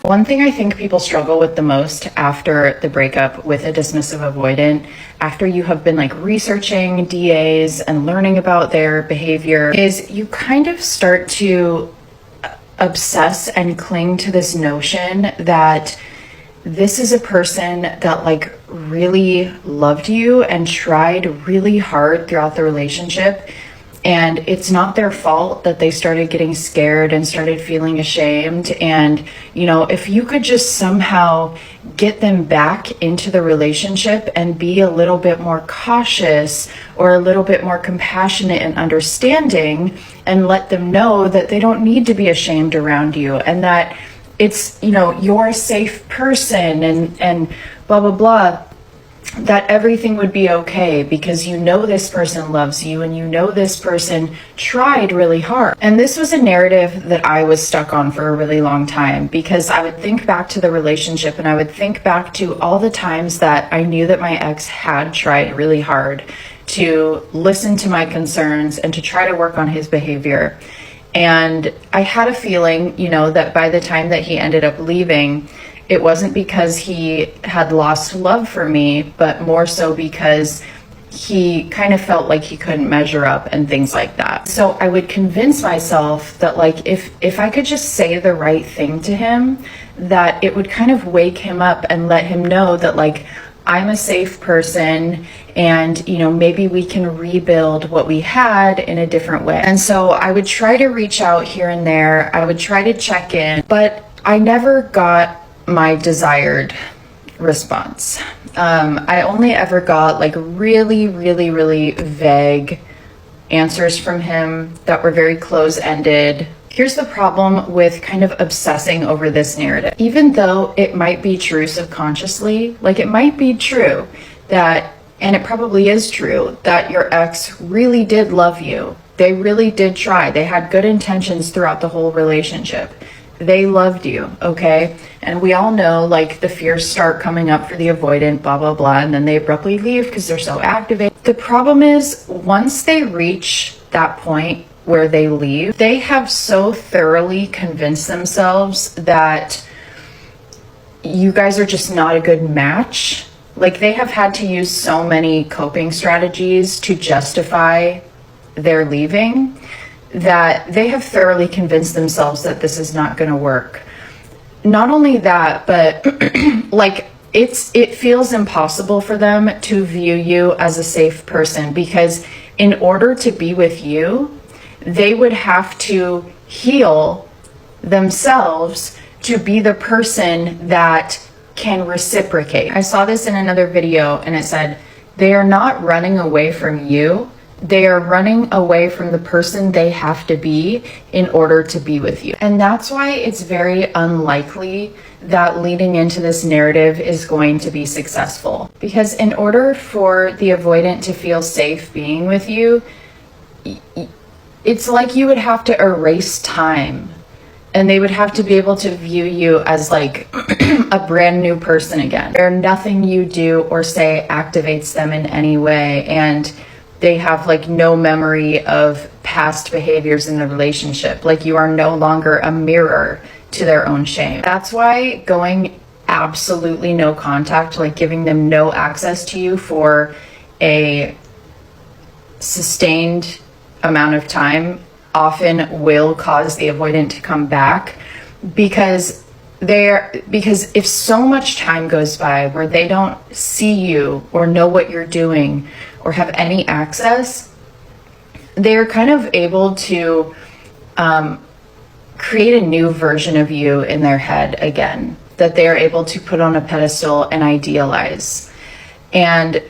One thing I think people struggle with the most after the breakup with a dismissive avoidant, after you have been like researching DAs and learning about their behavior, is you kind of start to obsess and cling to this notion that this is a person that like really loved you and tried really hard throughout the relationship, and it's not their fault that they started getting scared and started feeling ashamed. And you know, if you could just somehow get them back into the relationship and be a little bit more cautious or a little bit more compassionate and understanding, and let them know that they don't need to be ashamed around you, and that it's, you know, you're a safe person, and blah blah blah, that everything would be okay because you know this person loves you and you know this person tried really hard. And this was a narrative that I was stuck on for a really long time, because I would think back to the relationship and I would think back to all the times that I knew that my ex had tried really hard to listen to my concerns and to try to work on his behavior. And I had a feeling, you know, that by the time that he ended up leaving, it wasn't because he had lost love for me, but more so because he kind of felt like he couldn't measure up and things like that. So I would convince myself that like if I could just say the right thing to him, that it would kind of wake him up and let him know that like I'm a safe person, and you know, maybe we can rebuild what we had in a different way. And so I would try to reach out here and there, I would try to check in, but I never got my desired response. I only ever got like really vague answers from him that were very close-ended. Here's the problem with kind of obsessing over this narrative. Even though it might be true subconsciously, like it might be true that, and it probably is true, that your ex really did love you. They really did try. They had good intentions throughout the whole relationship. They loved you, okay? And we all know like the fears start coming up for the avoidant, blah, blah, blah, and then they abruptly leave because they're so activated. The problem is once they reach that point where they leave, they have so thoroughly convinced themselves that you guys are just not a good match. Like they have had to use so many coping strategies to justify their leaving, that they have thoroughly convinced themselves that this is not going to work. Not only that, but like it feels impossible for them to view you as a safe person, because in order to be with you, they would have to heal themselves to be the person that can reciprocate. I saw this in another video and it said, they are not running away from you. They are running away from the person they have to be in order to be with you. And that's why it's very unlikely that leading into this narrative is going to be successful. Because in order for the avoidant to feel safe being with you, it's like you would have to erase time, and they would have to be able to view you as like a brand new person again, where nothing you do or say activates them in any way, and they have like no memory of past behaviors in the relationship. Like you are no longer a mirror to their own shame. That's why going absolutely no contact, like giving them no access to you for a sustained amount of time, often will cause the avoidant to come back, because if so much time goes by where they don't see you or know what you're doing or have any access, they're kind of able to create a new version of you in their head again, that they are able to put on a pedestal and idealize. And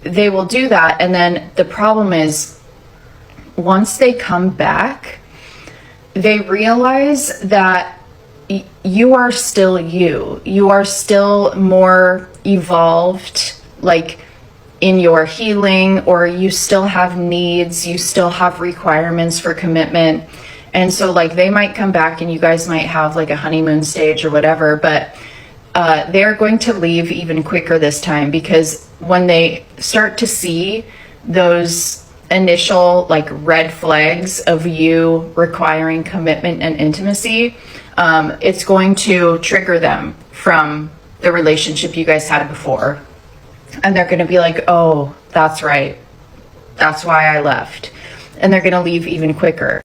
they will do that, and then the problem is, once they come back, they realize that you are still you. You are still more evolved, like in your healing, or you still have needs, you still have requirements for commitment. And so like they might come back and you guys might have like a honeymoon stage or whatever, but they're going to leave even quicker this time, because when they start to see those initial like red flags of you requiring commitment and intimacy, it's going to trigger them from the relationship you guys had before. And they're going to be like, oh, that's right. That's why I left. And they're going to leave even quicker.